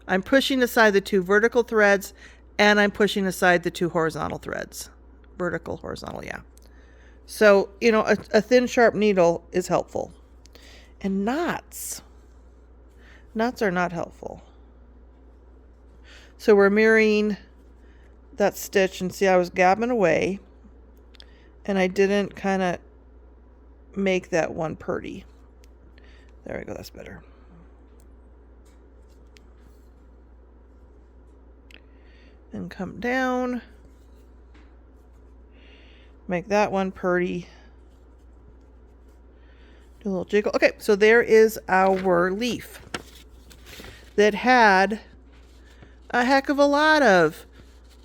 I'm pushing aside the 2 vertical threads, and I'm pushing aside the 2 horizontal threads. Vertical, horizontal, yeah. So, you know, a thin, sharp needle is helpful. And knots. Knots are not helpful. So we're mirroring that stitch, and see I was gabbing away, and I didn't kind of make that one purdy. There we go, that's better. And come down. Make that one purdy. Do a little jiggle. Okay, so there is our leaf that had a heck of a lot of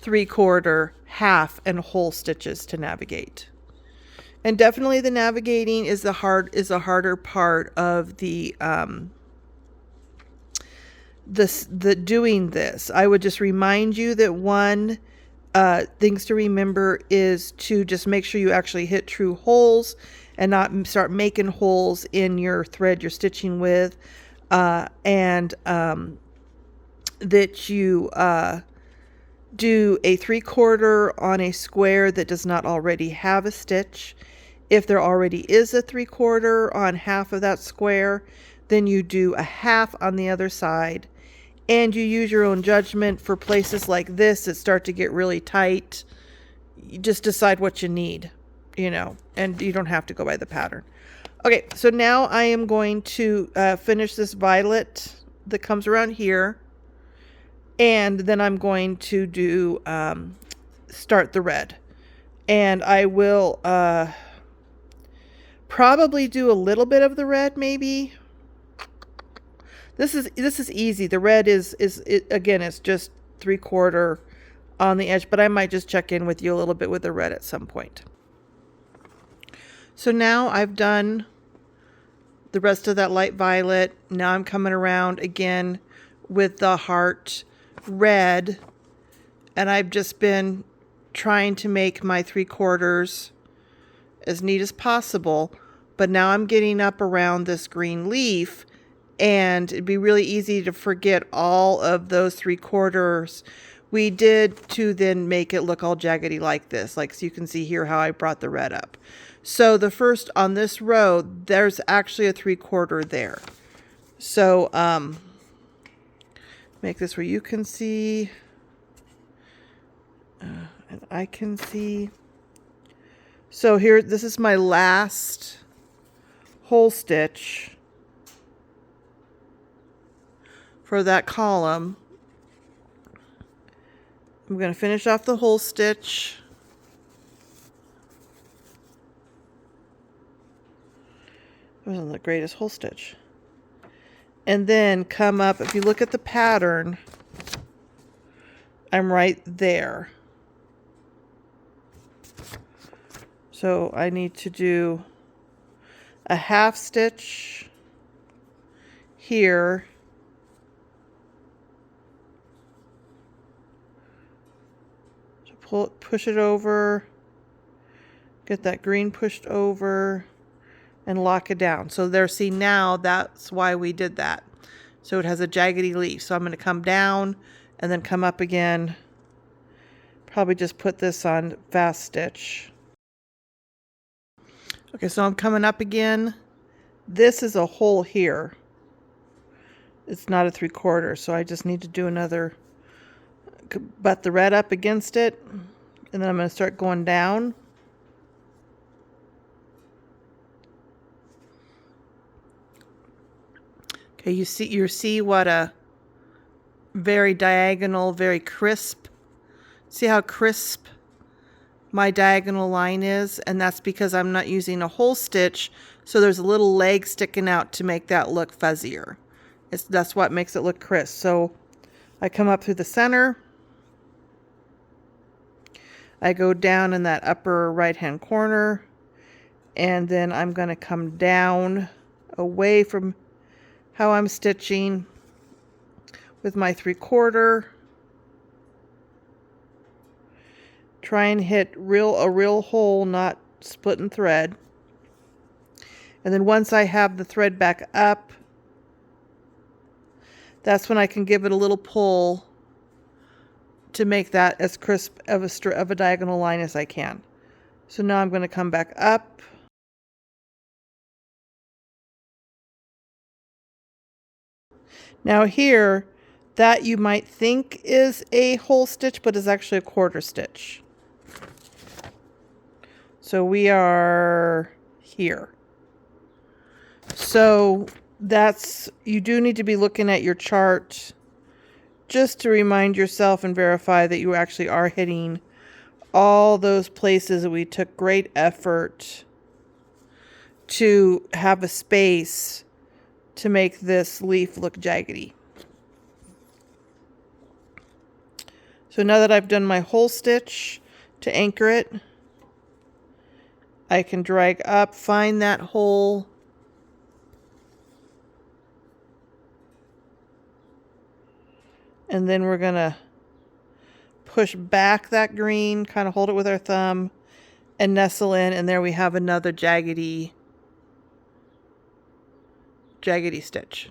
3/4, half, and whole stitches to navigate. And definitely the navigating is a harder part of the doing this. I would just remind you that one things to remember is to just make sure you actually hit true holes and not start making holes in your thread you're stitching with, and that you do a 3/4 on a square that does not already have a stitch. If there already is a 3/4 on half of that square, then you do a half on the other side. And you use your own judgment for places like this that start to get really tight. You just decide what you need, you know, and you don't have to go by the pattern. Okay, so now I am going to finish this violet that comes around here. And then I'm going to do start the red. And I will probably do a little bit of the red, maybe. This is easy. The red is again, it's just 3/4 on the edge, but I might just check in with you a little bit with the red at some point. So now I've done the rest of that light violet. Now I'm coming around again with the heart red, and I've just been trying to make my 3/4 as neat as possible, but now I'm getting up around this green leaf, and it'd be really easy to forget all of those 3/4 we did to then make it look all jaggedy like this. Like, so you can see here how I brought the red up. So the first on this row, there's actually a 3/4 there. So make this where you can see, and I can see. So here, this is my last hole stitch for that column. I'm going to finish off the hole stitch. It wasn't the greatest hole stitch. And then come up, if you look at the pattern, I'm right there. So I need to do a half stitch here, push it over, get that green pushed over, and lock it down. So there, see, now that's why we did that. So it has a jaggedy leaf. So I'm going to come down and then come up again. Probably just put this on fast stitch. Okay, so I'm coming up again. This is a hole here. It's not a 3/4, so I just need to do another, butt the red up against it, and then I'm going to start going down. Okay, you see what a very diagonal, very crisp. See how crisp my diagonal line is? And that's because I'm not using a whole stitch, so there's a little leg sticking out to make that look fuzzier. That's what makes it look crisp. So I come up through the center. I go down in that upper right-hand corner, and then I'm going to come down away from how I'm stitching with my 3/4. Try and hit a real hole, not splitting thread. And then once I have the thread back up, that's when I can give it a little pull to make that as crisp of a diagonal line as I can. So now I'm going to come back up. Now here, that you might think is a whole stitch, but is actually a 1/4 stitch. So we are here. So you do need to be looking at your chart just to remind yourself and verify that you actually are hitting all those places that we took great effort to have a space to make this leaf look jaggedy. So now that I've done my whole stitch to anchor it, I can drag up, find that hole, and then we're going to push back that green, kind of hold it with our thumb, and nestle in, and there we have another jaggedy stitch.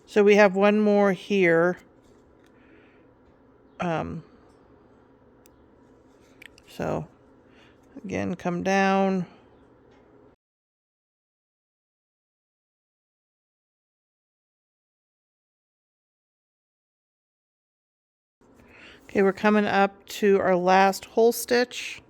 So we have one more here. So again, come down. Okay, we're coming up to our last whole stitch.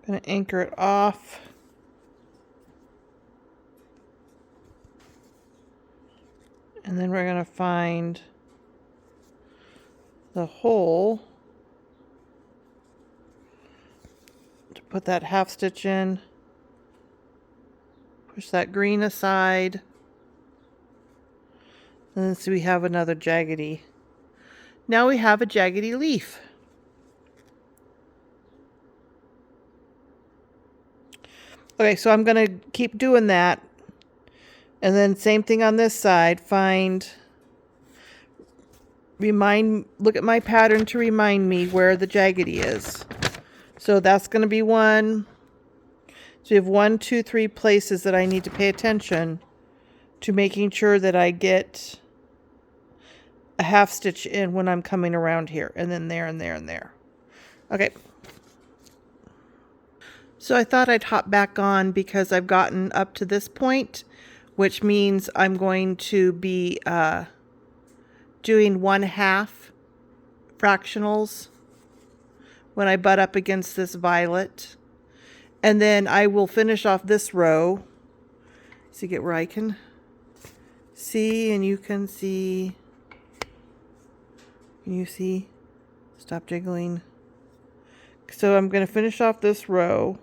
Going to anchor it off. And then we're going to find the hole to put that half stitch in. Push that green aside. And then see we have another jaggedy. Now we have a jaggedy leaf. Okay, so I'm going to keep doing that. And then same thing on this side. Look at my pattern to remind me where the jaggedy is. So that's going to be one. So you have 1, 2, 3 places that I need to pay attention to, making sure that I get a half stitch in when I'm coming around here, and then there and there and there. Okay. So I thought I'd hop back on because I've gotten up to this point, which means I'm going to be doing 1/2 fractionals when I butt up against this violet. And then I will finish off this row. So get where I can see, and you can see. Can you see? Stop jiggling. So I'm going to finish off this row.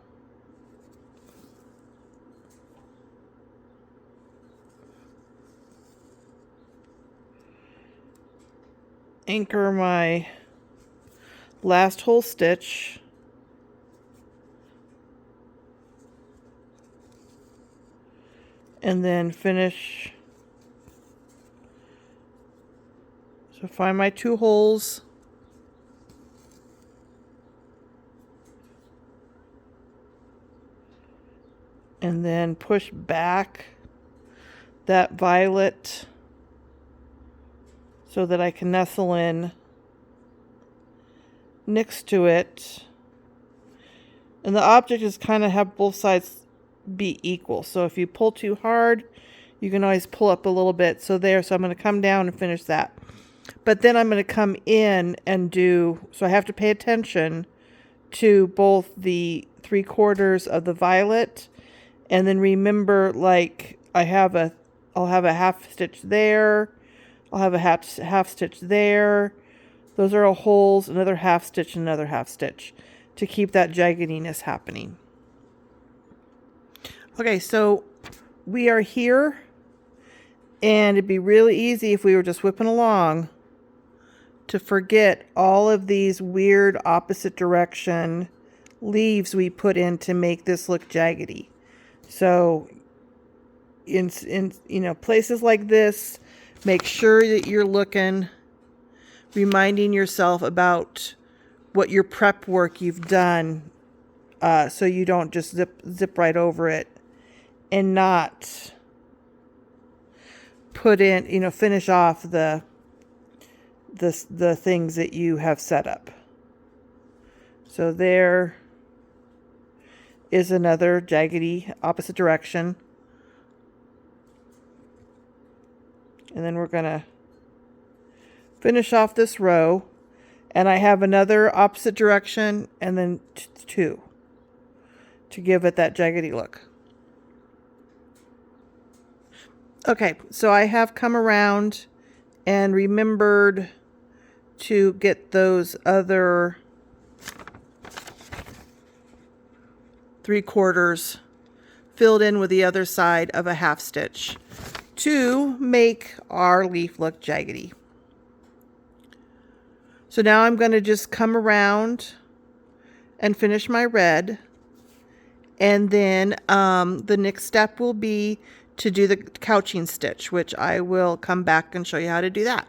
Anchor my last whole stitch. and then finish. So find my 2 holes. And then push back that violet so that I can nestle in next to it. And the object is kind of have both sides be equal. So if you pull too hard, you can always pull up a little bit. So there, so I'm going to come down and finish that. But then I'm going to come in and do, so I have to pay attention to both the 3/4 of the violet, and then remember, like, I'll have a half stitch there, I'll have a half stitch there. Those are all holes, another half stitch, another half stitch to keep that jaggediness happening. Okay, so we are here, and it'd be really easy if we were just whipping along to forget all of these weird opposite direction leaves we put in to make this look jaggedy. So in places like this, make sure that you're looking, reminding yourself about what your prep work you've done, so you don't just zip right over it and not put in, finish off the things that you have set up. So there is another jaggedy opposite direction. And then we're going to finish off this row. And I have another opposite direction and then 2 to give it that jaggedy look. Okay, so I have come around and remembered to get those other 3/4 filled in with the other side of a half stitch to make our leaf look jaggedy. So now I'm going to just come around and finish my red, and then the next step will be to do the couching stitch, which I will come back and show you how to do that.